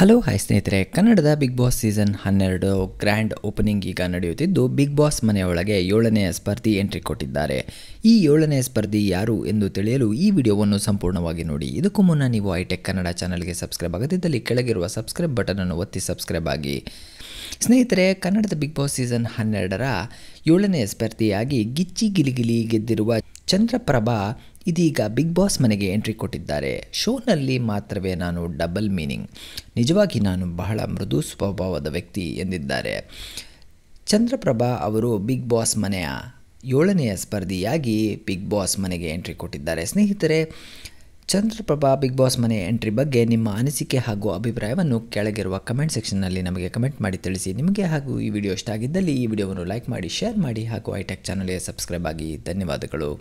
Hello hi ಸ್ನೇಹಿತರೆ, ಕನ್ನಡದ Bigg Boss season 12 grand opening ಈಗ ನಡೆಯುತ್ತಿದ್ದು, ಬಿಗ್ ಬಾಸ್ ಮನೆಯೊಳಗೆ 7ನೇ ಸ್ಪರ್ಧಿ ಎಂಟ್ರಿ ಕೊಟ್ಟಿದ್ದಾರೆ. ಈ 7ನೇ ಸ್ಪರ್ಧಿ ಯಾರು ಎಂದು ತಿಳಿಯಲು ಈ ವಿಡಿಯೋವನ್ನು ಸಂಪೂರ್ಣವಾಗಿ ನೋಡಿ. ಇದಕ್ಕೂ ಮುನ್ನ ನೀವು ಐಟೆಕ್ ಕನ್ನಡ ಚಾನಲ್ಗೆ ಸಬ್ಸ್ಕ್ರೈಬ್ ಆಗದಿದ್ದಲ್ಲಿ ಕೆಳಗಿರುವ ಸಬ್ಸ್ಕ್ರೈಬ್ ಬಟನನ್ನು ಒತ್ತಿ ಸಬ್ಸ್ಕ್ರೈಬ್ ಆಗಿ. ಸ್ನೇಹಿತರೆ, ಕನ್ನಡದ ಬಿಗ್ ಬಾಸ್ ಸೀಸನ್ 12ರ 7ನೇ ಸ್ಪರ್ಧಿಯಾಗಿ ಗಿಚ್ಚಿ ಗಿಲಿಗಿಲಿ ಗೆದ್ದಿರುವ ಚಂದ್ರಪ್ರಭಾ ಇದೀಗ ಬಿಗ್ ಬಾಸ್ ಮನೆಗೆ ಎಂಟ್ರಿ ಕೊಟ್ಟಿದ್ದಾರೆ. ಶೋನಲ್ಲಿ ಮಾತ್ರವೇ ನಾನು ಡಬಲ್ ಮೀನಿಂಗ್, ನಿಜವಾಗಿ ನಾನು ಬಹಳ ಮೃದು ಸ್ವಭಾವದ ವ್ಯಕ್ತಿ ಎಂದಿದ್ದಾರೆ. ಚಂದ್ರಪ್ರಭಾ ಅವರು ಬಿಗ್ ಬಾಸ್ ಮನೆಯ 7ನೆಯ ಸ್ಪರ್ಧಿಯಾಗಿ ಬಿಗ್ ಬಾಸ್ ಮನೆಗೆ ಎಂಟ್ರಿ ಕೊಟ್ಟಿದ್ದಾರೆ. ಸ್ನೇಹಿತರೆ, ಚಂದ್ರಪ್ರಭಾ ಬಿಗ್ ಬಾಸ್ ಮನೆ ಎಂಟ್ರಿ ಬಗ್ಗೆ ನಿಮ್ಮ ಅನಿಸಿಕೆ ಹಾಗೂ ಅಭಿಪ್ರಾಯವನ್ನು ಕೆಳಗಿರುವ ಕಮೆಂಟ್ ಸೆಕ್ಷನ್ನಲ್ಲಿ ನಮಗೆ ಕಮೆಂಟ್ ಮಾಡಿ ತಿಳಿಸಿ. ನಿಮಗೆ ಹಾಗೂ ಈ ವಿಡಿಯೋ ಇಷ್ಟ ಆಗಿದ್ದಲ್ಲಿ ಈ ವಿಡಿಯೋವನ್ನು ಲೈಕ್ ಮಾಡಿ, ಶೇರ್ ಮಾಡಿ ಹಾಗೂ ಐಟೆಕ್ ಚಾನಲ್ಗೆ ಸಬ್ಸ್ಕ್ರೈಬ್ ಆಗಿ. ಧನ್ಯವಾದಗಳು.